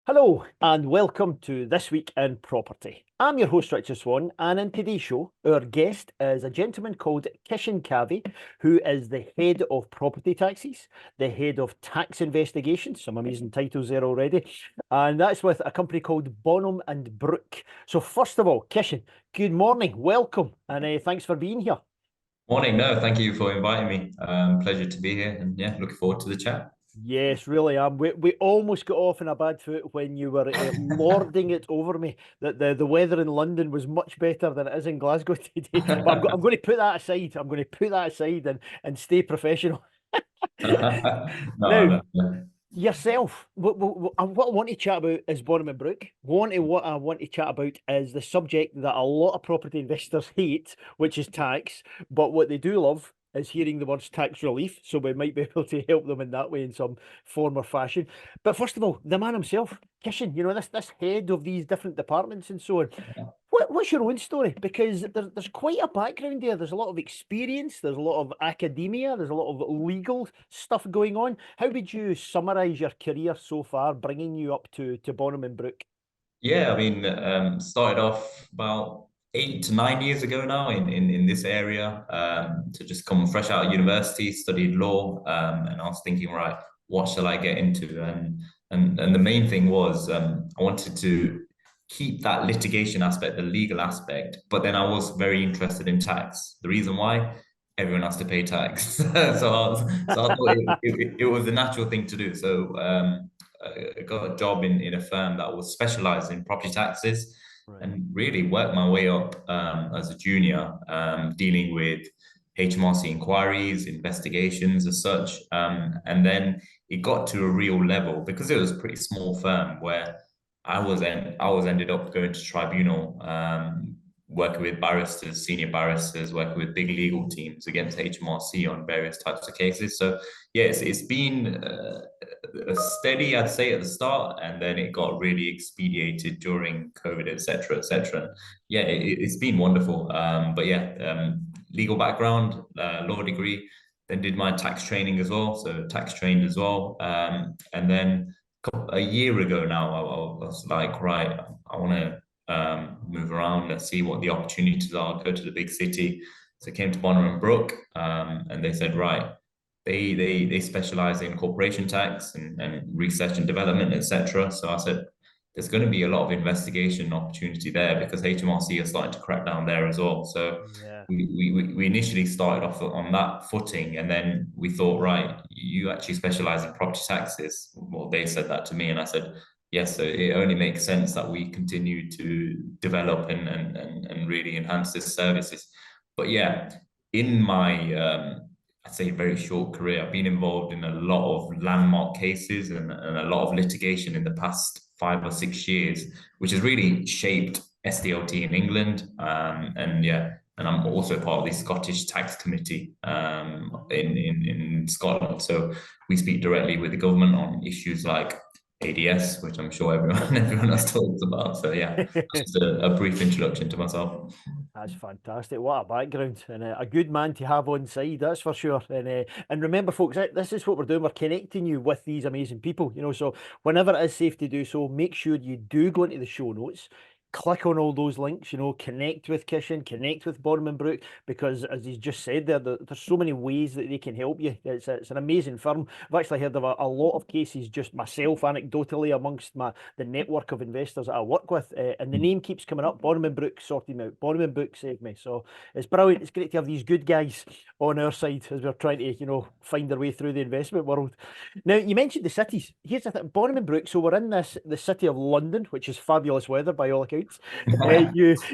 Hello and welcome to This Week in Property. I'm your host Richard Swan, and in today's show, our guest is a gentleman called Kishan Kavi, who is the head of property taxes, the head of tax investigations, some amazing titles there already, and that's with a company called Bonham and Brook. So first of all, Kishan, good morning, welcome, and thanks for being here. Morning. No, thank you for inviting me. Pleasure to be here, and yeah, looking forward to the chat. Yes, really am. We almost got off on a bad foot when you were lording it over me that the weather in London was much better than it is in Glasgow today. But I'm going to put that aside. I'm going to put that aside and stay professional. No, Now, no, no. yourself, what I want to chat about is Bonham and Brook. What I want to chat about is the subject that a lot of property investors hate, which is tax. But what they do love is hearing the words tax relief. So we might be able to help them in that way in some form or fashion. But first of all, the man himself, Kishan, this head of these different departments and so on. What's your own story? Because there's quite a background there. There's a lot of experience. There's a lot of academia. There's a lot of legal stuff going on. How would you summarise your career so far, bringing you up to Bonham and Brook? Yeah, I mean, started off about 8 to 9 years ago now in this area. To just come fresh out of university, studied law, and I was thinking, right, what shall I get into? And the main thing was I wanted to keep that litigation aspect, the legal aspect, but then I was very interested in tax. The reason why everyone has to pay tax, so I thought it was the natural thing to do. So I got a job in a firm that was specialized in property taxes Right. and really worked my way up as a junior, dealing with HMRC inquiries, investigations as such. And then it got to a real level because it was a pretty small firm where I was ended up going to tribunal, working with barristers, senior barristers, working with big legal teams against HMRC on various types of cases. So yeah, it's been steady, I'd say, at the start, and then it got really expedited during COVID, etc., etc. Yeah, it's been wonderful. But yeah, legal background, law degree, then did my tax training as well, so tax trained as well, and then a year ago now, I was like, right, I want to move around and see what the opportunities are, go to the big city. So I came to Bonham and Brook, and they said, right, they specialize in corporation tax and research and development, etc. So I said, there's going to be a lot of investigation opportunity there because HMRC are starting to crack down there as well. So Yeah. we initially started off on that footing, and then we thought, right, you actually specialize in property taxes. Well, they said that to me, and I said, yes. So it only makes sense that we continue to develop and really enhance this services. But yeah, in my I'd say very short career, I've been involved in a lot of landmark cases and a lot of litigation in the past 5 or 6 years, which has really shaped SDLT in England. And yeah, and I'm also part of the Scottish Tax Committee in Scotland. So we speak directly with the government on issues like ADS, which I'm sure everyone has talked about. So yeah, that's just a brief introduction to myself. That's fantastic. What a background and a good man to have on side, that's for sure. And remember, folks, this is what we're doing. We're connecting you with these amazing people. So whenever it is safe to do so, make sure you do go into the show notes. Click on all those links, connect with Kishan, connect with Bonham and Brook, because as he's just said there's so many ways that they can help you. It's an amazing firm. I've actually heard of a lot of cases just myself, anecdotally, amongst the network of investors that I work with. And the name keeps coming up. Bonham and Brook sorted me out. Bonham and Brook saved me. So it's brilliant. It's great to have these good guys on our side as we're trying to, find our way through the investment world. Now, you mentioned the cities. Here's the thing, Bonham and Brook. So we're in the city of London, which is fabulous weather by all accounts.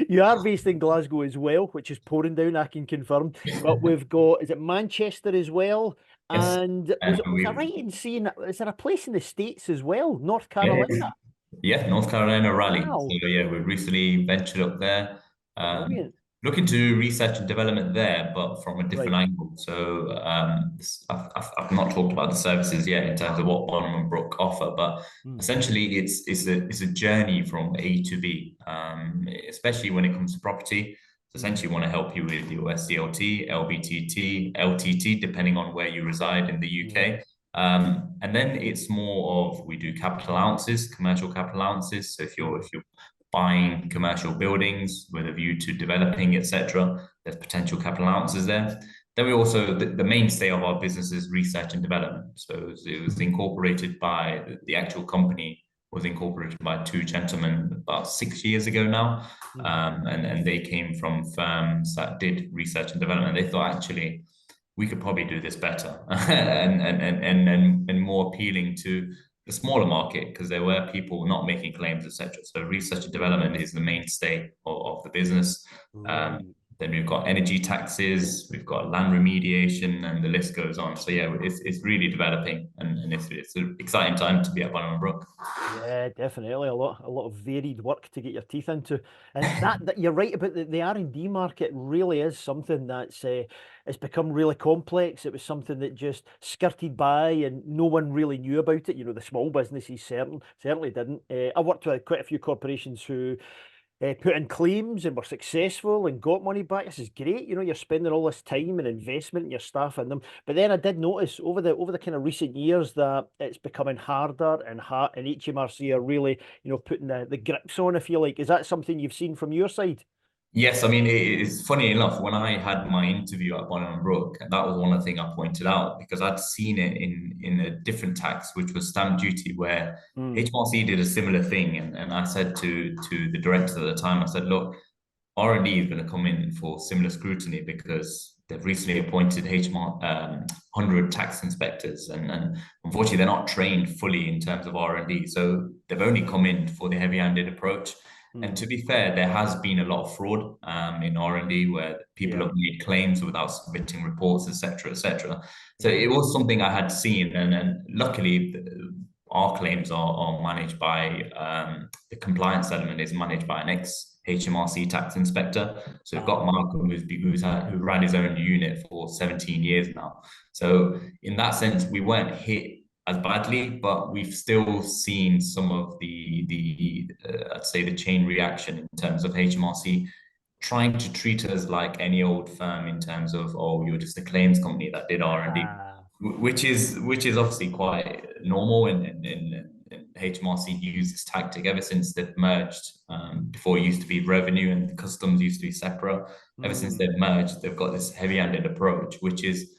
You are based in Glasgow as well, which is pouring down, I can confirm. But we've got, is it Manchester as well? Yes, And and was I right in saying, is there a place in the States as well, North yeah, Carolina? yeah, North Carolina Raleigh. Wow, So yeah, we recently ventured up there, um, brilliant. looking to do research and development there, but from a different Right. angle. So I've not talked about the services yet in terms of what Bonham and Brook offer, but Hmm. essentially it's a journey from A to B, especially when it comes to property. So essentially, want to help you with your SDLT, LBTT, LTT, depending on where you reside in the Yeah. UK. And then it's more of we do capital allowances, commercial capital allowances. So Mm. if you're buying commercial buildings with a view to developing, etc., there's potential capital allowances there. Then we also the mainstay of our business is research and development. So it was incorporated by the actual company was incorporated by two gentlemen about 6 years ago now, Mm. and they came from firms that did research and development. They thought actually we could probably do this better and more appealing to the smaller market because there were people not making claims, etc. So research and development is the mainstay of the business. Right. Then we've got energy taxes, we've got land remediation, and the list goes on. So yeah, it's really developing, and it's an exciting time to be at Bonham and Brook. Yeah, definitely a lot of varied work to get your teeth into, and that you're right about the R&D market really is something that's it's become really complex. It was something that just skirted by and no one really knew about it. You know, the small businesses certainly didn't. I worked with quite a few corporations who put in claims and were successful and got money back. This is great. You know, you're spending all this time and investment and your staff in them. But then I did notice over the kind of recent years that it's becoming harder and HMRC are really, you know, putting the grips on, if you like. Is that something you've seen from your side? Yes, I mean it's funny enough. When I had my interview at Bonham and Brook, that was one of the things I pointed out because I'd seen it in a different tax, which was stamp duty, where Mm. HMRC did a similar thing, and I said to the director at the time, I said, look, R&D is going to come in for similar scrutiny because they've recently appointed HMR 100 tax inspectors, and unfortunately they're not trained fully in terms of R&D, so they've only come in for the heavy-handed approach. And Mm. to be fair, there has been a lot of fraud in R&D where people Yeah. have made claims without submitting reports, etc., etc. So Yeah. it was something I had seen, and luckily our claims are managed by the compliance element is managed by an ex HMRC tax inspector. So we've got Ah. Malcolm who ran his own unit for 17 years now. So in that sense, we weren't hit as badly, but we've still seen some of the I'd say the chain reaction in terms of HMRC trying to treat us like any old firm in terms of, oh, you're just a claims company that did R&D, Ah. which is obviously quite normal, and HMRC used this tactic ever since they've merged. Before it used to be revenue and customs used to be separate. Ever since Mm. they've merged, they've got this heavy-handed approach, which is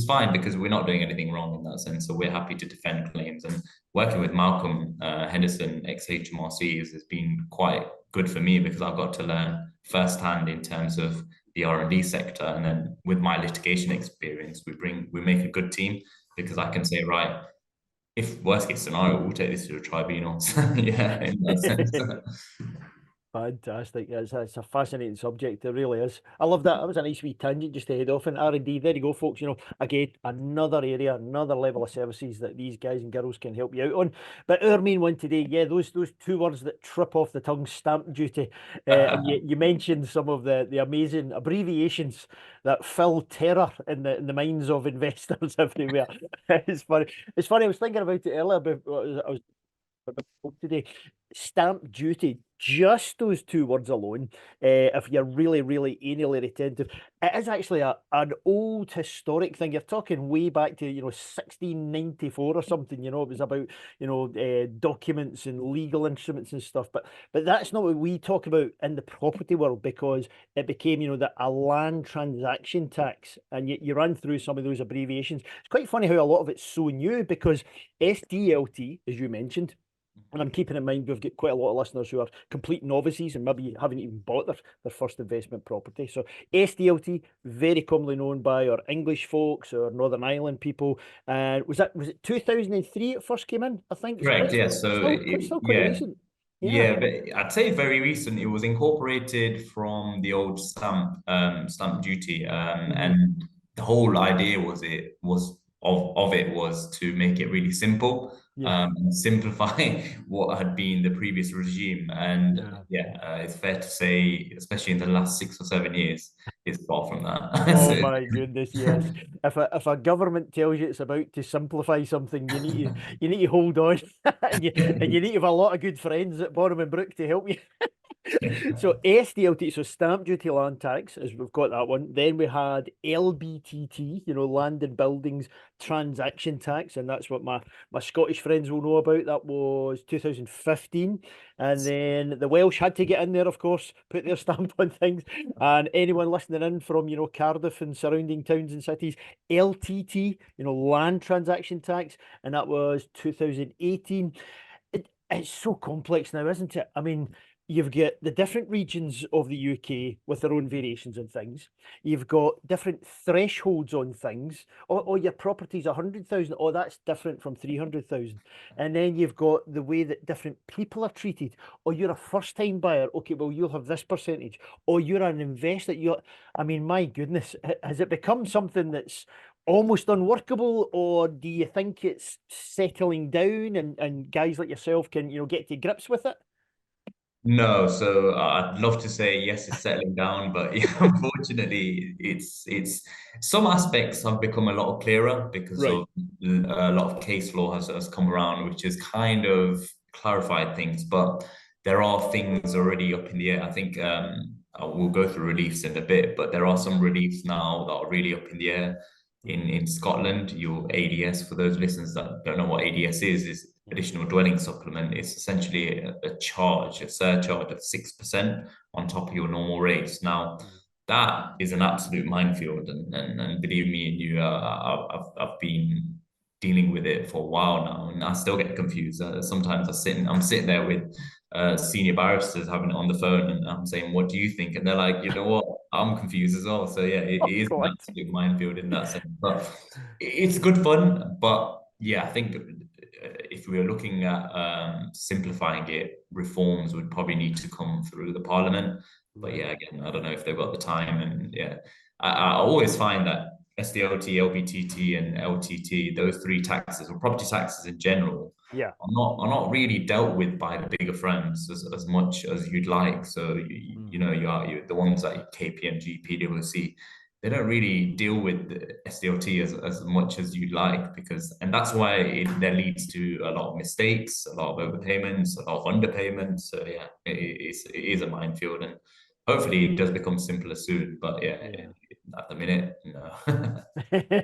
fine because we're not doing anything wrong in that sense. So we're happy to defend claims. And working with Malcolm Henderson, ex HMRC, has been quite good for me because I've got to learn firsthand in terms of the R&D sector. And then with my litigation experience, we make a good team because I can say, right, if worst case scenario, we'll take this to the tribunals. Yeah, in that sense. Fantastic. It's a fascinating subject. It really is. I love that. That was a nice wee tangent just to head off in R&D. There you go, folks. You know, again, another area, another level of services that these guys and girls can help you out on. But our main one today, yeah, those two words that trip off the tongue, stamp duty. And you mentioned some of the amazing abbreviations that fill terror in the minds of investors everywhere. It's funny. It's funny. I was thinking about it earlier. I was today. Stamp duty, just those two words alone, if you're really, really anally retentive, it is actually an old historic thing. You're talking way back to, 1694 or something, it was about, documents and legal instruments and stuff. But that's not what we talk about in the property world because it became, a land transaction tax. And you ran through some of those abbreviations. It's quite funny how a lot of it's so new because SDLT, as you mentioned, and I'm keeping in mind we've got quite a lot of listeners who are complete novices and maybe haven't even bought their first investment property. So SDLT, very commonly known by our English folks or Northern Ireland people. And was it 2003 it first came in? I think it's Correct. quite Yeah. So still quite yeah, recent. Yeah. yeah, but I'd say very recent. It was incorporated from the old stamp duty, Hmm. and the whole idea of it was to make it really simple, Yeah. simplify what had been the previous regime. And Yeah. yeah, it's fair to say, especially in the last 6 or 7 years, it's far from that. Oh So, my goodness, yes. If a government tells you it's about to simplify something, you need to hold on, and you need to have a lot of good friends at Bonham and Brook to help you. So SDLT, so stamp duty land tax, as we've got that one. Then we had LBTT, land and buildings transaction tax, and that's what my Scottish friends will know about. That was 2015. And then the Welsh had to get in there, of course, put their stamp on things. And anyone listening in from, Cardiff and surrounding towns and cities, LTT, land transaction tax, and that was 2018. It's so complex now, isn't it? I mean, you've got the different regions of the UK with their own variations on things. You've got different thresholds on things. Or your property's 100,000. Oh, that's different from 300,000. And then you've got the way that different people are treated. Or you're a first-time buyer. Okay, well, you'll have this percentage. Or you're an investor. I mean, my goodness, has it become something that's almost unworkable, or do you think it's settling down and guys like yourself can, get to grips with it? No, so I'd love to say yes, it's settling down, but yeah, unfortunately, it's some aspects have become a lot clearer because Right. of a lot of case law has come around, which has kind of clarified things. But there are things already up in the air. I think we'll go through reliefs in a bit, but there are some reliefs now that are really up in the air. Mhm. In Scotland, your ADS, for those listeners that don't know what ADS is Yeah. additional dwelling supplement. It's essentially a charge, a surcharge of 6% on top of your normal rates. Now, Mhm. that is an absolute minefield, and believe me, and you, I've been dealing with it for a while now, and I still get confused. Sometimes I'm sitting there with senior barristers having it on the phone, and I'm saying, "What do you think?" And they're like, "You know what? I'm confused as well." So yeah, it Oh is an God. absolute minefield in that sense, but it's good fun. But yeah, I think if we were looking at simplifying it, reforms would probably need to come through the parliament. But Right. yeah, again, I don't know if they've got the time. And yeah, I always find that SDLT, LBTT, and LTT, those three taxes, or property taxes in general, Yeah. are not really dealt with by the bigger firms as much as you'd like. So you Mm. know you the ones like KPMG, PwC, they don't really deal with the SDLT as much as you'd like because and that's why that leads to a lot of mistakes, a lot of Mhm. overpayments, a lot of underpayments. So yeah, it is a minefield and hopefully it does become simpler soon. But yeah, Yeah. at the minute, no.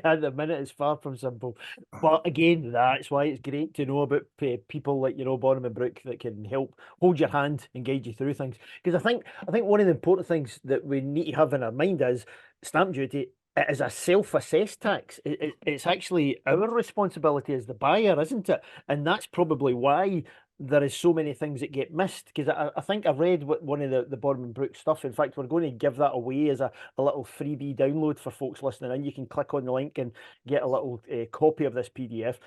At the minute, it's far from simple. But again, that's why it's great to know about people like, Bonham and Brook that can help hold your hand and guide you through things. Because I think one of the important things that we need to have in our mind is stamp duty. It is a self-assessed tax. It's actually our responsibility as the buyer, isn't it? And that's probably why there is so many things that get missed. Because I think I read one of the Bonham and Brook stuff. In fact, we're going to give that away as a little freebie download for folks listening in. You can click on the link and get a little copy of this PDF.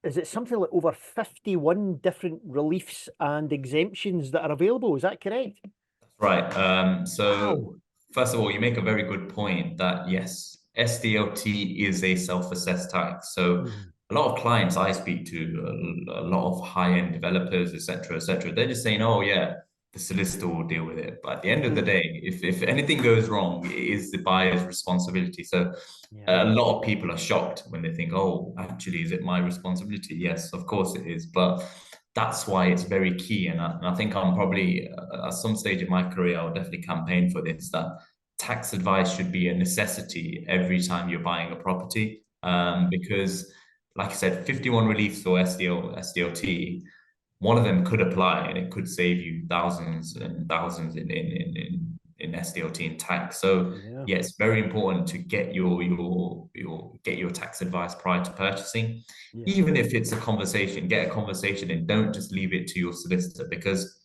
Is it something like over 51 different reliefs and exemptions that are available? Is that correct? Right. So Wow. first of all, you make a very good point that yes, SDLT is a self-assessed tax. So Mhm. a lot of clients I speak to, a lot of high-end developers, etc., they're just saying, "Oh yeah, the solicitor will deal with it." But at the end of the Mm. day, if anything goes wrong, it is the buyer's responsibility. So Yeah. a lot of people are shocked when they think, "Oh, actually, is it my responsibility?" Yes, of course it is, but that's why it's very key. And I think I'm probably at some stage in my career, I'll definitely campaign for this that tax advice should be a necessity every time you're buying a property. Yeah. Because, like I said, 51 reliefs or SDLT, one of them could apply and it could save you thousands and thousands in SDLT and tax. So Yeah. yeah, it's very important to get your tax advice prior to purchasing. Yeah. Even if it's a conversation, get a conversation and don't just leave it to your solicitor because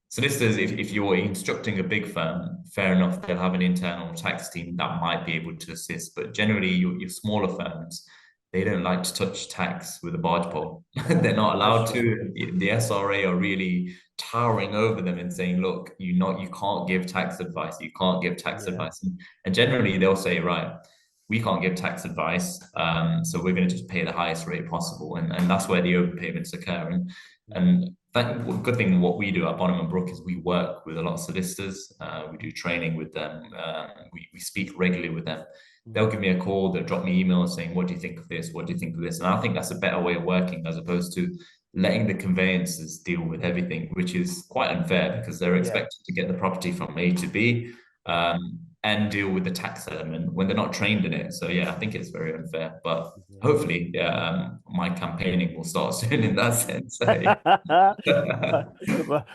solicitors, if you're instructing a big firm, fair enough, they'll have an internal tax team that might be able to assist. But generally, your smaller firms, they don't like to touch tax with a barge pole. They're not That's allowed true. to. The SRA are really towering over them and saying, "Look, you can't give tax advice. You can't give tax Yeah. advice." And generally, they'll say, "Right, we can't give tax advice, so we're going to just pay the highest rate possible," and that's where the overpayments occur. Mhm. And that good thing what we do at Bonham and Brook is we work with a lot of solicitors. We do training with them. We speak regularly with them. They'll Mhm. give me a call. They'll drop me emails saying, "What do you think of this? What do you think of this?" And I think that's a better way of working as opposed to letting the conveyancers deal with everything, which is quite unfair because they're Yeah. expected to get the property from A to B, and deal with the tax element when they're not trained in it. So yeah, I think it's very unfair. But Yeah. hopefully, my campaigning will start soon in that sense.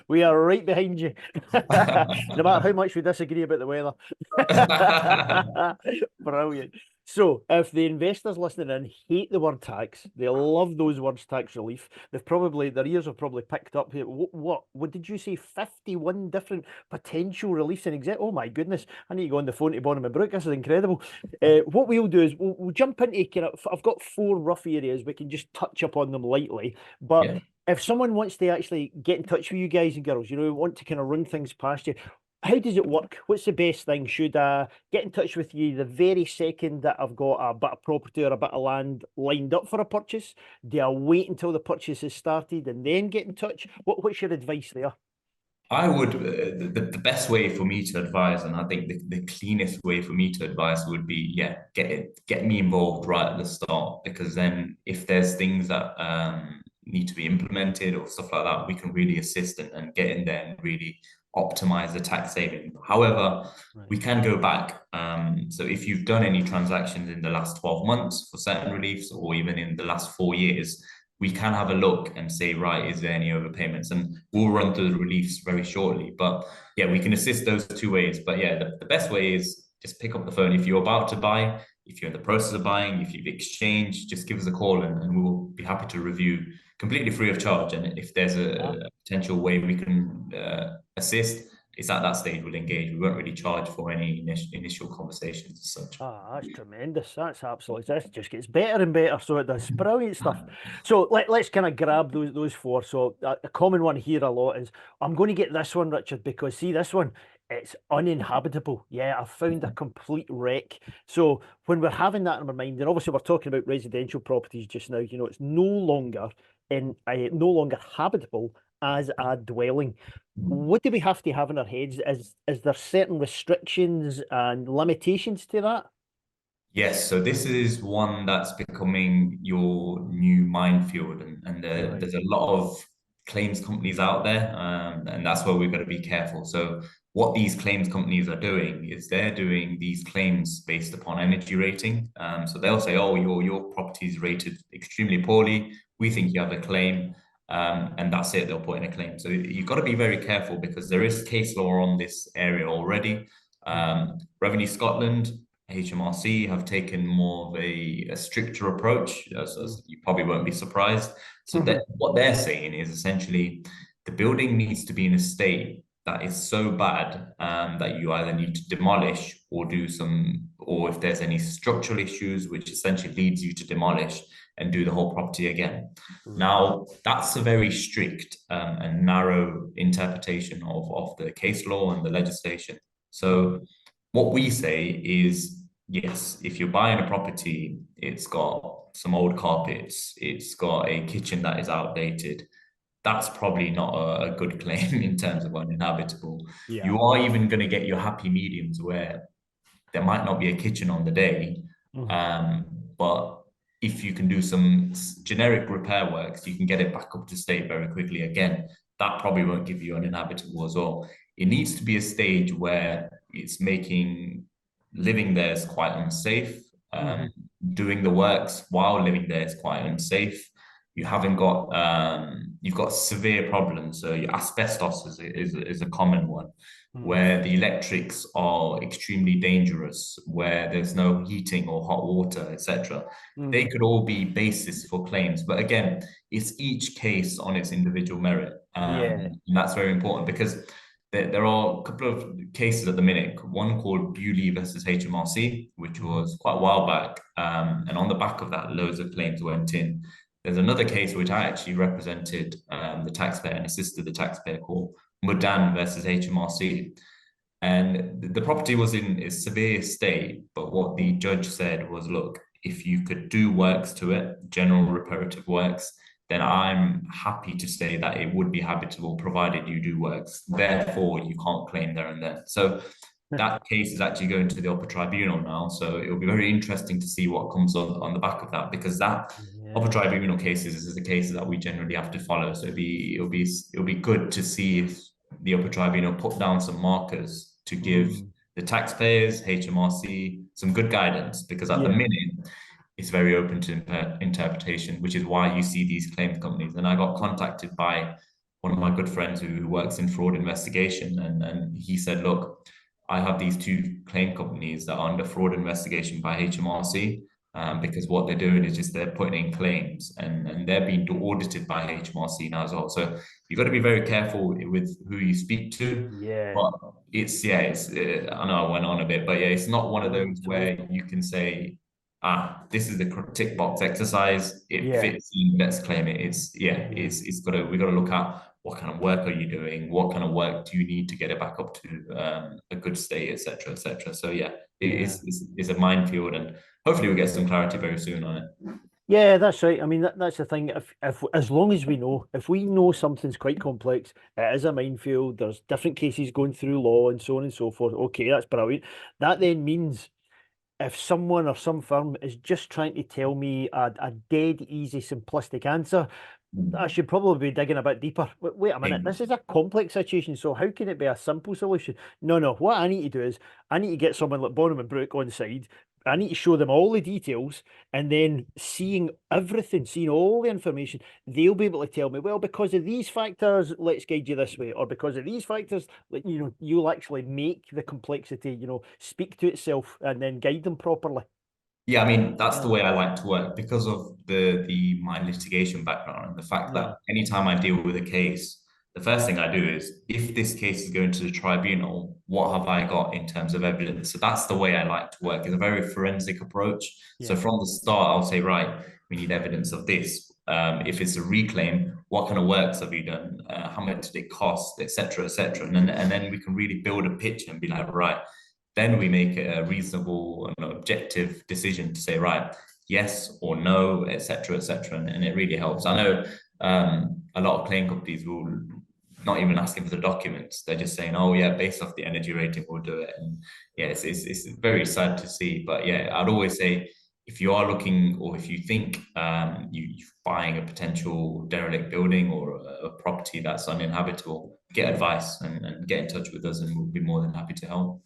We are right behind you. No matter how much we disagree about the weather. Brilliant. So, if the investors listening in hate the word tax, they love those words tax relief. Their ears have probably picked up here. What did you say? 51 different potential reliefs and exempt. Oh my goodness! I need to go on the phone to Bonham and Brook. This is incredible. What we'll do is we'll jump into I've got four rough areas. We can just touch upon them lightly, but Yeah. if someone wants to actually get in touch with you guys and girls, want to kind of run things past you, how does it work? What's the best thing? Should I get in touch with you the very second that I've got a bit of property or a bit of land lined up for a purchase? Do I wait until the purchase has started and then get in touch? What's your advice there? I would, the best way for me to advise, and I think the cleanest way for me to advise would be, yeah, get me involved right at the start, because then if there's things that need to be implemented or stuff like that, we can really assist and get in there and really optimize the tax saving. However, Right. we can go back. So if you've done any transactions in the last 12 months for certain reliefs, or even in the last 4 years, we can have a look and say, right, is there any overpayments? And we'll run through the reliefs very shortly. But yeah, we can assist those two ways. But yeah, the best way is just pick up the phone. If you're about to buy, if you're in the process of buying, if you've exchanged, just give us a call and we will be happy to review completely free of charge. And if there's a potential way we can assist, it's at that stage we'll engage. We won't really charge for any initial conversations as such. Ah, that's tremendous. That's absolutely. This just gets better and better. So it does. Brilliant stuff. So let's kind of grab those four. So a common one here a lot is I'm going to get this one, Richard, because see this one, it's uninhabitable. Yeah, I've found a complete wreck. So when we're having that in our mind, and obviously we're talking about residential properties just now, it's no longer habitable as a dwelling. What do we have to have in our heads? Is there certain restrictions and limitations to that? Yes, so this is one that's becoming your new minefield, and Right. there's a lot of claims companies out there, and that's where we've got to be careful. So, what these claims companies are doing is they're doing these claims based upon energy rating. So they'll say, "Oh, your property is rated extremely poorly. We think you have a claim." And that's it. They'll put in a claim. So you've got to be very careful because there is case law on this area already. Mhm. Revenue Scotland, HMRC have taken more of a stricter approach, Mm. as you probably won't be surprised. So that what they're saying is essentially the building needs to be in a state that is so bad that you either need to demolish or do some, or if there's any structural issues, which essentially leads you to demolish and do the whole property again. Right. Now, that's a very strict and narrow interpretation of the case law and the legislation. Mhm. So what we say is, yes, if you're buying a property, it's got some old carpets, it's got a kitchen that is outdated. That's probably not a good claim in terms of uninhabitable. Yeah. You are even going to get your happy mediums where there might not be a kitchen on the day, Mhm. um, but if you can do some generic repair works, you can get it back up to state very quickly. Again, that probably won't give you uninhabitable as well. It needs to be a stage where it's making living there is quite unsafe. Mhm. Doing the works while living there is quite unsafe. You haven't got you've got severe problems. So your asbestos is a common one, Mhm. where the electrics are extremely dangerous, where there's no heating or hot water, etc. They Mhm. could all be basis for claims. But again, it's each case on its individual merit. Yeah. And that's very important because there are a couple of cases at the minute. One called Bewley versus HMRC, which Mhm. was quite a while back. And on the back of that, loads of claims went in. There's another case which I actually represented the taxpayer and assisted the taxpayer called Mudan versus HMRC. And the property was in a severe state, but what the judge said was, look, if you could do works to it, general reparative works, then I'm happy to say that it would be habitable provided you do works. Therefore, you can't claim there and then. So that case is actually going to the upper tribunal now. So it'll be very interesting to see what comes on the back of that, because that upper Yeah. tribunal cases is the cases that we generally have to follow. So it'll be good to see if the upper tribunal put down some markers to give Mm. the taxpayers, HMRC, some good guidance, because at the Yeah. minute it's very open to interpretation, which is why you see these claims companies. And I got contacted by one of my good friends who works in fraud investigation, and he said, look, I have these two claim companies that are under fraud investigation by HMRC, because what they're doing is just they're putting in claims, and they're being audited by HMRC now as well. So you've got to be very careful with who you speak to. Yeah. But it's I know I went on a bit, but yeah, it's not one of No, those totally. where you can say, this is the tick box exercise. It Yeah. fits in, let's claim it. Yeah. It's got to we got to look at what kind of work are you doing, what kind of work do you need to get it back up to a good state, etc., etc. So yeah, Yeah. it's a minefield, and hopefully we get some clarity very soon on it. Yeah, that's right. I mean, that's the thing. If as long as we know, if we know something's quite complex, it is a minefield. There's different cases going through law and so on and so forth. Okay, that's brilliant. That then means if someone or some firm is just trying to tell me a dead easy simplistic answer, I Mm. should probably be digging a bit deeper. Wait a minute, this is a complex situation, so how can it be a simple solution? No, no. What I need to do is I need to get someone like Bonham and Brook on side. I need to show them all the details, and then seeing everything, seeing all the information, they'll be able to tell me, well, because of these factors, let's guide you this way, or because of these factors, you'll actually make the complexity, speak to itself and then guide them properly. Yeah, I mean, that's the Yeah, way I like to work because of the my litigation background and the fact yeah, that anytime I deal with a case, the first thing I do is if this case is going to the tribunal, what have I got in terms of evidence? So that's the way I like to work. It's a very forensic approach. So yeah, from the start, I'll say, right, we need evidence of this. If it's a reclaim, what kind of works have you done? How much did it cost, etc., etc. And then we can really build a pitch and be like, right, then we make a reasonable and objective decision to say, right, yes or no, etc., etc., and it really helps. I know a lot of claim companies will not even asking for the documents; they're just saying, "Oh yeah, based off the energy rating, we'll do it." And yeah, it's very sad to see, but yeah, I'd always say if you are looking or if you think you're buying a potential derelict building or a property that's uninhabitable, get advice and get in touch with us, and we'll be more than happy to help.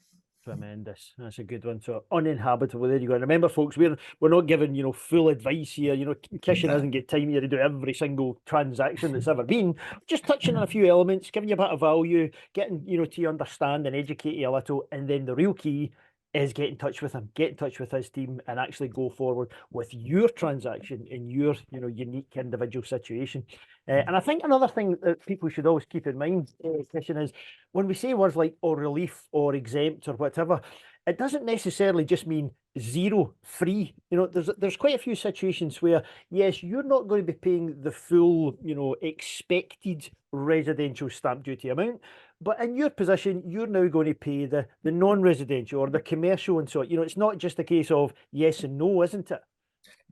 tremendous. That's a good one. So uninhabitable. There you go. And remember, folks, we're not giving full advice here. Kishan Exactly. doesn't get time here to do every single transaction that's ever been. Just touching on a few elements, giving you a bit of value, getting to understand and educate you a little, and then the real key is get in touch with him, get in touch with his team, and actually go forward with your transaction in your unique individual situation. And I think another thing that people should always keep in mind, Kishan, is when we say words like or relief or exempt or whatever, it doesn't necessarily just mean zero free. There's quite a few situations where yes, you're not going to be paying the full, expected residential stamp duty amount, but in your position, you're now going to pay the non-residential or the commercial and so on. It's not just a case of yes and no, isn't it?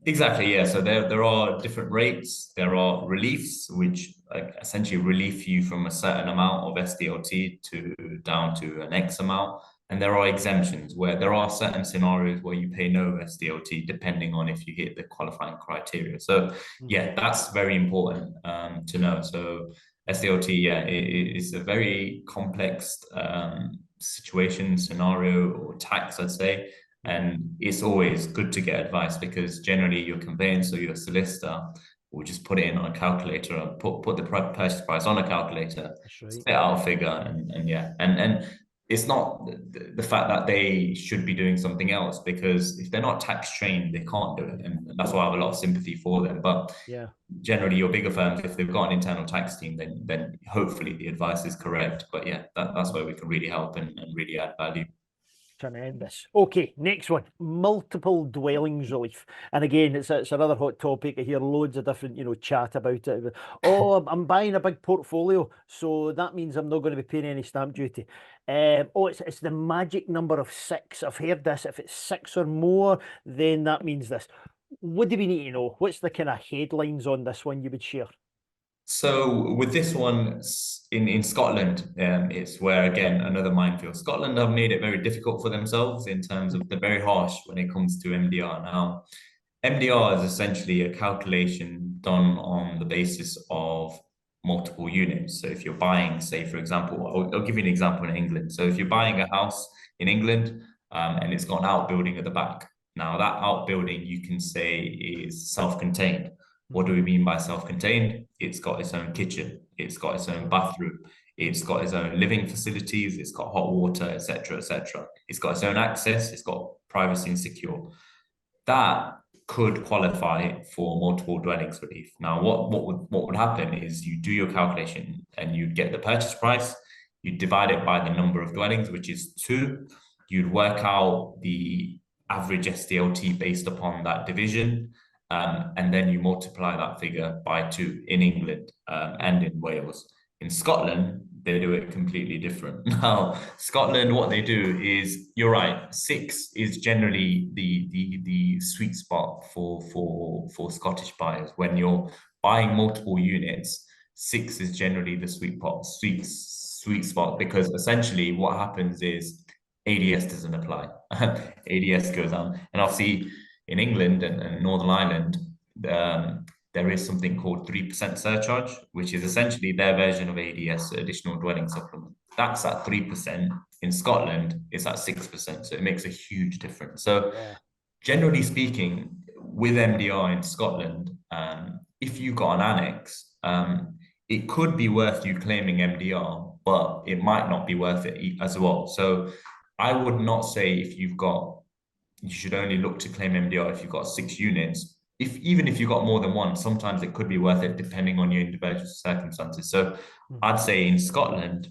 Exactly, yeah. So there are different rates. There are reliefs, which essentially relieve you from a certain amount of SDLT to down to an X amount. And there are exemptions where there are certain scenarios where you pay no SDLT depending on if you hit the qualifying criteria. So Mm. yeah, that's very important to know. So SDLT, yeah, it's a very complex situation, scenario, or tax, I'd say. Yeah, And it's always good to get advice because generally your conveyancer or your solicitor will just put it in on a calculator and put the purchase price on a calculator, that's right. spit out a figure, and yeah, and it's not the fact that they should be doing something else, because if they're not tax trained, they can't do it, and that's why I have a lot of sympathy for them. But Yeah. generally, your bigger firms, if they've got an internal tax team, then hopefully the advice is correct. But yeah, that's where we can really help and really add value. Tremendous. Okay, next one. Multiple dwellings relief. And again, it's another hot topic. I hear loads of different, chat about it. Oh, I'm buying a big portfolio, so that means I'm not going to be paying any stamp duty. Oh, it's the magic number of six. I've heard this. If it's six or more, then that means this. What do we need to know? What's the kind of headlines on this one you would share? So with this one in Scotland, it's where again another minefield. Scotland have made it very difficult for themselves in terms of they're very harsh when it comes to MDR now. MDR is essentially a calculation done on the basis of multiple units. So if you're buying, say, for example, I'll give you an example in England. So if you're buying a house in England and it's got an outbuilding at the back, now that outbuilding you can say is self-contained. What do we mean by self-contained? It's got its own kitchen, it's got its own bathroom, it's got its own living facilities, it's got hot water, etc., etc. It's got its own access, it's got privacy and secure. That could qualify for multiple dwellings relief. Now, what would happen is you do your calculation and you'd get the purchase price, you divide it by the number of dwellings, which is 2. You'd work out the average SDLT based upon that division, and then you multiply that figure by 2 in England and in Wales. In Scotland, they do it completely different. Now, Scotland, what they do is, you're right, 6 is generally the sweet spot for Scottish buyers. When you're buying multiple units, 6 is generally the sweet spot, because essentially what happens is ADS doesn't apply. ADS goes on, and obviously in England and Northern Ireland, there is something called 3% surcharge, which is essentially their version of ADS, additional dwelling supplement. That's at 3%. In Scotland, it's at 6%. So it makes a huge difference. So Yeah. generally speaking, with MDR in Scotland, if you got an annex, it could be worth you claiming MDR, but it might not be worth it as well. So I would not say you should only look to claim MDR if you've got 6 units. Even if you've got more than one, sometimes it could be worth it depending on your individual circumstances. So I'd say in Scotland,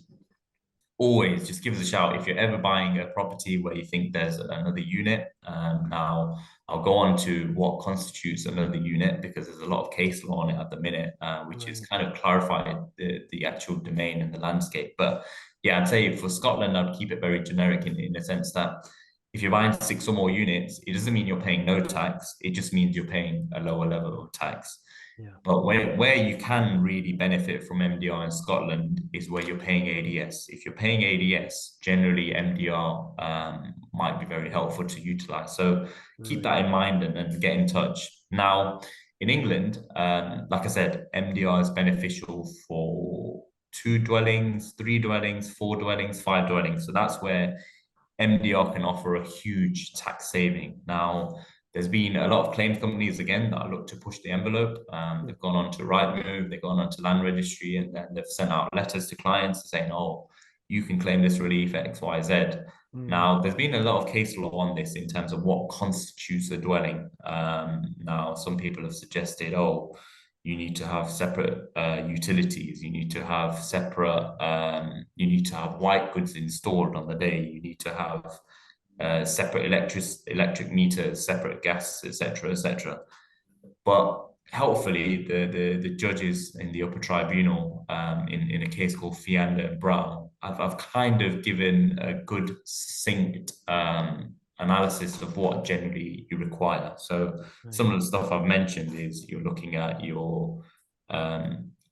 always just give us a shout if you're ever buying a property where you think there's another unit. Now, I'll go on to what constitutes another unit, because there's a lot of case law on it at the minute, which is kind of clarifying the actual domain and the landscape. But yeah, I'd say for Scotland, I'd keep it very generic in the sense that if you're buying 6 or more units, it doesn't mean you're paying no tax. It just means you're paying a lower level of tax. Yeah. But where you can really benefit from MDR in Scotland is where you're paying ADS. If you're paying ADS, generally MDR might be very helpful to utilize. So keep that in mind and get in touch. Now, in England, like I said, MDR is beneficial for 2 dwellings, 3 dwellings, 4 dwellings, 5 dwellings. So that's where MDR can offer a huge tax saving. Now, there's been a lot of claims companies, again, that look to push the envelope. They've gone on to Rightmove, they've gone on to Land Registry, and then they've sent out letters to clients saying, oh, you can claim this relief X, Y, Z. Now, there's been a lot of case law on this in terms of what constitutes a dwelling. Now, some people have suggested, oh, you need to have separate utilities, you need to have you need to have white goods installed on the day, you need to have separate electric meters, separate gas, etc., etc. But helpfully, the judges in the upper tribunal, in a case called Fiander and Brown, I've kind of given a good succinct analysis of what generally you require. So some of the stuff I've mentioned is you're looking at your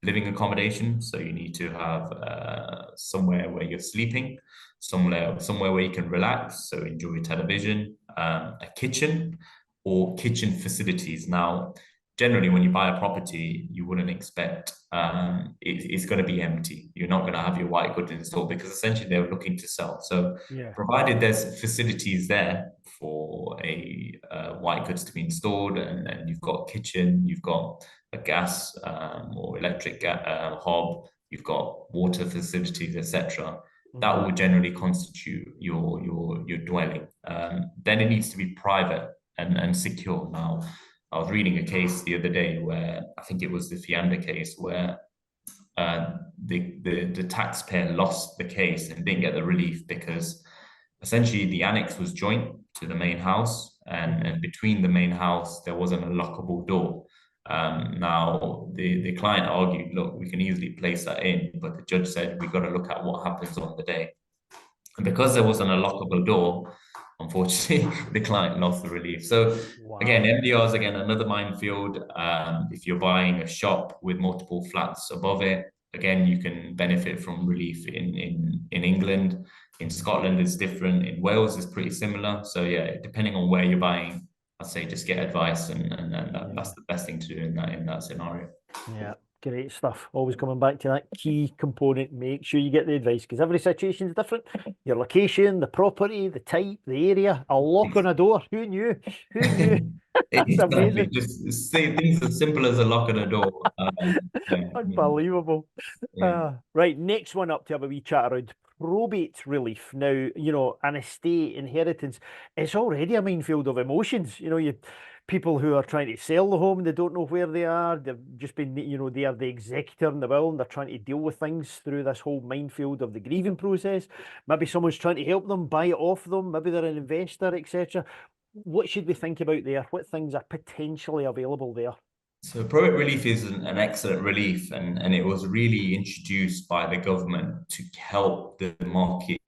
living accommodation. So you need to have somewhere where you're sleeping, somewhere where you can relax, so enjoy television, a kitchen or kitchen facilities. Now, generally, when you buy a property, you wouldn't expect it's going to be empty. You're not going to have your white goods installed, because essentially they're looking to sell. So provided there's facilities there for a white goods to be installed, and you've got a kitchen, you've got a gas or electric hob, you've got water facilities, etc., that will generally constitute your dwelling. Then it needs to be private and secure. Now, I was reading a case the other day where I think it was the Fiander case, where the taxpayer lost the case and didn't get the relief because essentially the annex was joint to the main house, and between the main house there wasn't a lockable door. Now, the client argued, look, we can easily place that in, but the judge said, we've got to look at what happens on the day. And because there wasn't a lockable door, unfortunately, the client lost the relief. So again, MDR is again another minefield. If you're buying a shop with multiple flats above it, again, you can benefit from relief in England. In Scotland, it's different. In Wales, it's pretty similar. So yeah, depending on where you're buying, I'd say just get advice, and that's Yeah. the best thing to do in that scenario. Yeah, great stuff. Always coming back to that key component. Make sure you get the advice because every situation is different. Your location, the property, the type, the area, a lock on a door. Who knew? Who knew? That's Exactly. amazing. Just say things as simple as a lock on a door. Yeah, Unbelievable. yeah. Right, next one up to have a wee chat around probate relief. Now, an estate inheritance is already a minefield of emotions. People who are trying to sell the home, they don't know where they are. They've just been, they are the executor in the will, and they're trying to deal with things through this whole minefield of the grieving process. Maybe someone's trying to help them, buy it off them. Maybe they're an investor, etc. What should we think about there? What things are potentially available there? So probate relief is an excellent relief, and it was really introduced by the government to help the market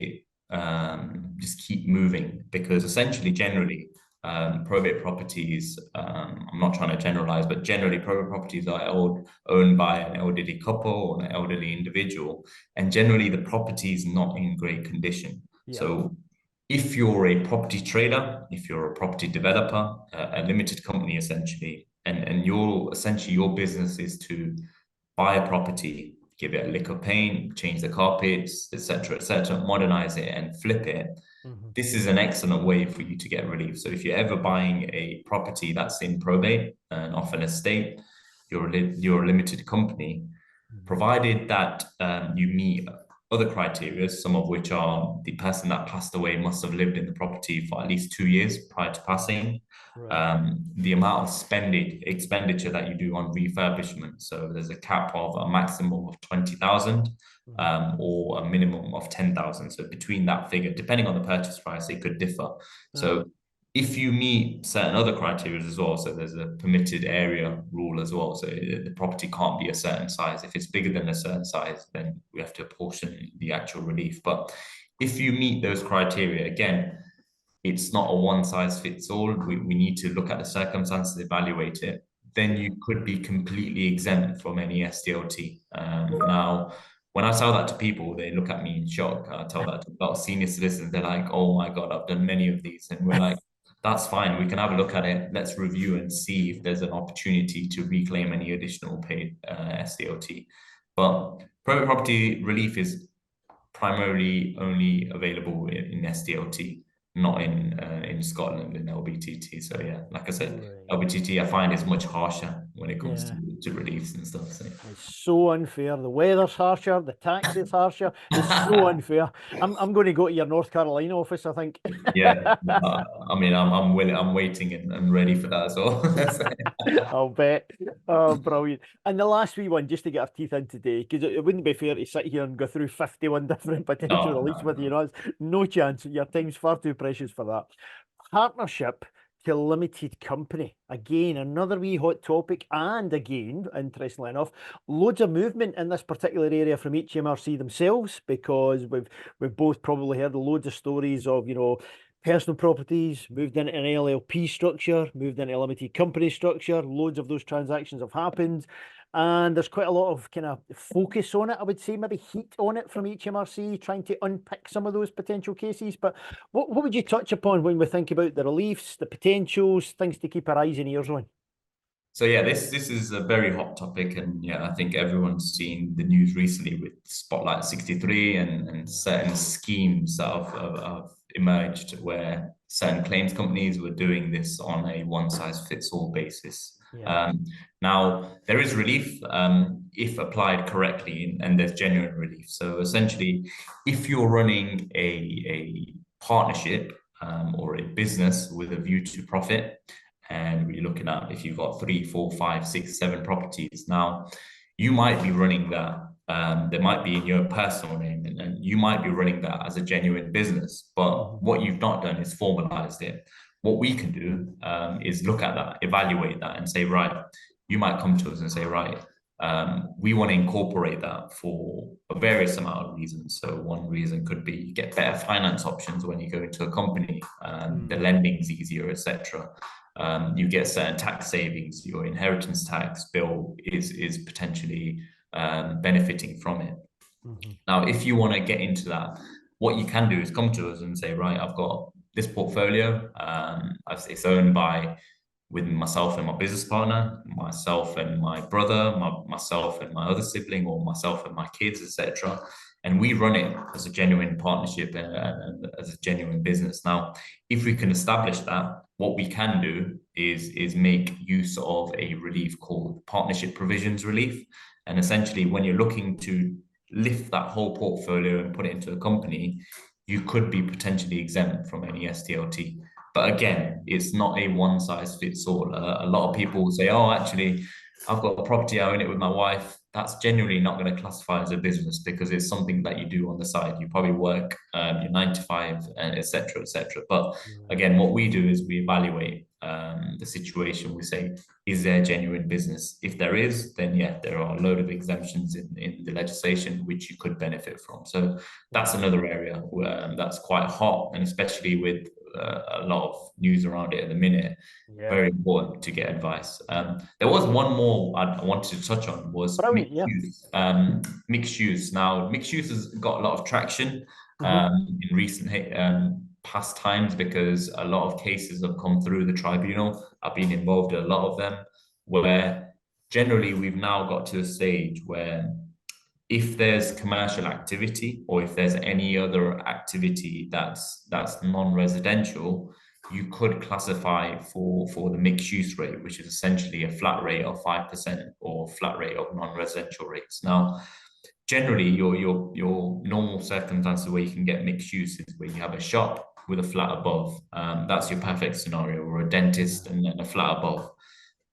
just keep moving, because essentially, generally, probate properties, I'm not trying to generalize, but generally probate properties are owned by an elderly couple or an elderly individual, and generally the property is not in great condition. Yeah. So if you're a property trader, if you're a property developer, a limited company essentially, and your business is to buy a property, give it a lick of paint, change the carpets, etc., modernize it and flip it. Hmm. This is an excellent way for you to get relief. So if you're ever buying a property that's in probate and off an estate, you're a limited company, provided that you meet other criteria, some of which are the person that passed away must have lived in the property for at least 2 years prior to passing. Right. The amount of expenditure that you do on refurbishment. So there's a cap of a maximum of 20,000 Mhm. or a minimum of 10,000. So between that figure, depending on the purchase price, it could differ. Right. So if you meet certain other criteria as well, so there's a permitted area rule as well. So the property can't be a certain size. If it's bigger than a certain size, then we have to apportion the actual relief. But if you meet those criteria, again, it's not a one size fits all. We need to look at the circumstances, evaluate it. Then you could be completely exempt from any SDLT. Now, when I tell that to people, they look at me in shock. I tell that to a lot of senior solicitors. They're like, "Oh my God, I've done many of these," and we're like, that's fine. We can have a look at it. Let's review and see if there's an opportunity to reclaim any additional paid SDLT. But private property relief is primarily only available in SDLT, not in Scotland in LBTT. So yeah, like I said, Right. LBTT I find is much harsher when it comes Yeah. to reliefs and stuff. So. It's so unfair. The weather's harsher, the tax is harsher. It's so unfair. I'm going to go to your North Carolina office, I think. Yeah, I mean, I'm willing, I'm waiting and ready for that as well. I'll bet. Oh, brilliant. And the last wee one, just to get our teeth in today, because it wouldn't be fair to sit here and go through 51 different potential No, release no, with you. no. There's no chance. Your time's far too precious for that. Partnership to limited company. Again, another wee hot topic. And again, interestingly enough, loads of movement in this particular area from HMRC themselves, because we've both probably heard loads of stories of, personal properties moved into an LLP structure, moved into a limited company structure. Loads of those transactions have happened. And there's quite a lot of kind of focus on it, I would say, maybe heat on it from HMRC, trying to unpick some of those potential cases. But what would you touch upon when we think about the reliefs, the potentials, things to keep our eyes and ears on? So yeah, this is a very hot topic, and yeah, I think everyone's seen the news recently with Spotlight 63 and Yeah. certain schemes that have emerged where certain claims companies were doing this on a one size fits all basis. Yeah. Um, Now there is relief if applied correctly, and there's genuine relief. So essentially, if you're running a partnership or a business with a view to profit, and we're looking at if you've got 3, 4, 5, 6, 7 properties. Now, you might be running that. There might be in your personal name, and you might be running that as a genuine business. But Mhm. what you've not done is formalized it. What we can do is look at that, evaluate that, and say, right, you might come to us and say, right, we want to incorporate that for a various amount of reasons. So one reason could be you get better finance options when you go into a company, the Mm. lending's easier, etc. You get certain tax savings. Your inheritance tax bill is potentially benefiting from it. Mhm. Now, if you want to get into that, what you can do is come to us and say, right, I've got this portfolio, it's owned by with myself and my business partner, myself and my brother, myself and my other sibling, or myself and my kids, etc. And we run it as a genuine partnership and as a genuine business. Now, if we can establish that, what we can do is make use of a relief called partnership provisions relief. And essentially, when you're looking to lift that whole portfolio and put it into a company, you could be potentially exempt from any SDLT. But again, it's not a one size fits all. A lot of people will say, oh, actually, I've got a property, I own it with my wife. That's genuinely not going to classify as a business because it's something that you do on the side. You probably work your 9 to 5, etc., etc. But again, what we do is we evaluate the situation. We say, is there genuine business? If there is, then yeah, there are a load of exemptions in the legislation which you could benefit from. So that's another area where that's quite hot, and especially with a lot of news around it at the minute. Yeah. Very important to get advice. There was one more I wanted to touch on was Brilliant. mixed Yeah. use. Mixed use. Now, mixed use has got a lot of traction Hmm. in recent past times because a lot of cases have come through the tribunal. I've been involved in a lot of them where generally we've now got to a stage where if there's commercial activity or if there's any other activity that's non-residential, you could classify for the mixed use rate, which is essentially a flat rate of 5% or flat rate of non-residential rates. Now, generally, your normal circumstances where you can get mixed use is where you have a shop with a flat above. That's your perfect scenario, or a dentist and then a flat above.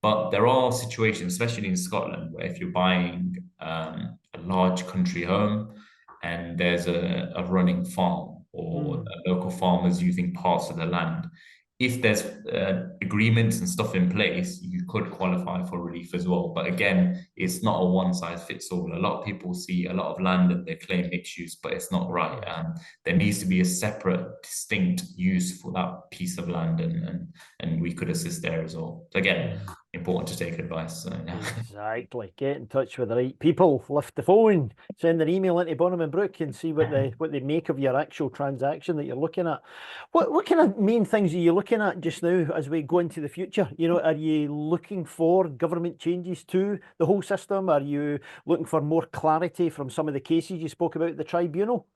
But there are situations, especially in Scotland, where if you're buying a large country home and there's a running farm or a local farmers using parts of the land, if there's agreements and stuff in place, you could qualify for relief as well. But again, it's not a one size fits all. A lot of people see a lot of land and they claim mixed use, but it's not right. There needs to be a separate, distinct use for that piece of land, and we could assist there as well. So again, important to take advice. So, yeah. Exactly. Get in touch with the right people. Lift the phone, send an email into Bonham and Brook, and see what they make of your actual transaction that you're looking at. What kind of main things are you looking at just now as we go into the future? You know, are you looking for government changes to the whole system? Are you looking for more clarity from some of the cases you spoke about at the tribunal?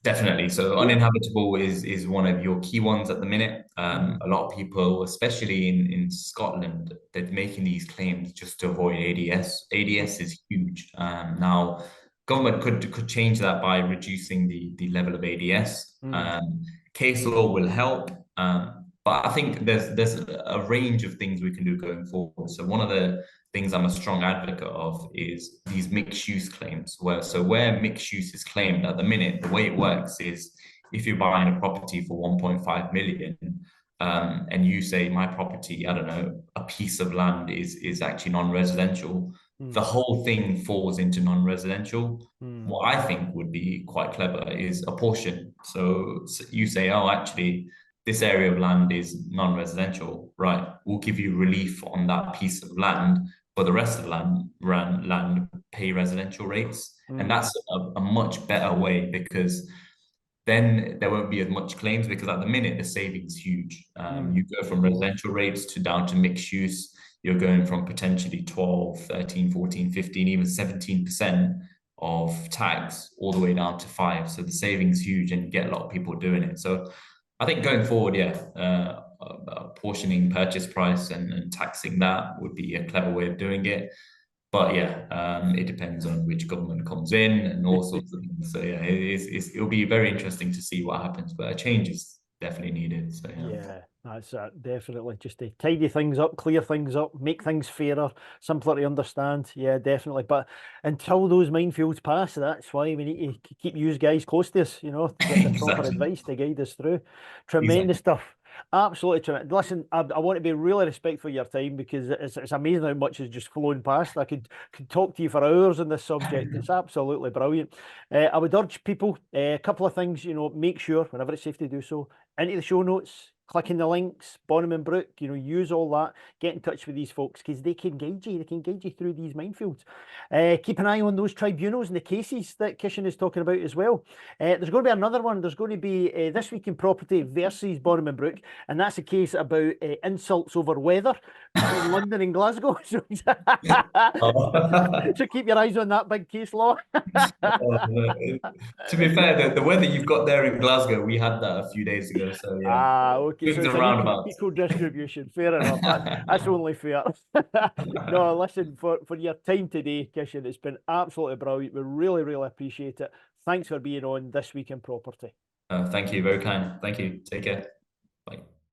Definitely. So Yeah. uninhabitable is one of your key ones at the minute. Mm, A lot of people, especially in Scotland, they're making these claims just to avoid ADS. ADS is huge. Now, government could change that by reducing the level of ADS. mm, Case law will help, but I think there's a range of things we can do going forward. So one of the things I'm a strong advocate of is these mixed use claims. Where mixed use is claimed at the minute, the way it works is if you're buying a property for 1.5 million, and you say my property, I don't know, a piece of land is actually non-residential, the mm, whole thing falls into non-residential. mm, What I think would be quite clever is a portion. So you say, oh, actually, this area of land is non-residential, right? We'll give you relief on that piece of land, but the rest of the land pay residential rates. And mm, that's a much better way because then there won't be as much claims because at the minute the savings huge. mm. You go from residential rates to down to mixed use. You're going from potentially 12, 13, 14, 15, even 17% of tax all the way down to 5. So the savings huge and you get a lot of people doing it. So I think going forward, yeah, portioning purchase price and taxing that would be a clever way of doing it. But yeah, it depends on which government comes in and all sorts of things. So yeah, it'll be very interesting to see what happens. But a change is definitely needed. So yeah. Yeah, that's definitely. Just to tidy things up, clear things up, make things fairer, simpler to understand. Yeah, definitely. But until those minefields pass, that's why we need to keep you guys close to us, you know, to get the proper Exactly. advice to guide us through. Tremendous Exactly. stuff. Absolutely tremendous. Listen, I want to be really respectful of your time because it's amazing how much has just flown past. I could talk to you for hours on this subject. It's absolutely brilliant. I would urge people, a couple of things, you know, make sure whenever it's safe to do so, into the show notes, clicking the links, Bonham and Brook, use all that, get in touch with these folks because they can guide you. They can guide you through these minefields. Keep an eye on those tribunals and the cases that Kishan is talking about as well. There's going to be another one. There's going to be This Week in Property versus Bonham and Brook, and that's a case about insults over weather between London and Glasgow. So, Oh. so keep your eyes on that big case law. Oh, no. To be fair, the weather you've got there in Glasgow, we had that a few days ago. So yeah, Okay, so swings it's and an roundabouts. equal distribution. Fair enough. That's only fair. No, listen, for your time today, Kishan, it's been absolutely brilliant. We really, really appreciate it. Thanks for being on This Week in Property. Thank you, very kind. Thank you. Take care. Bye.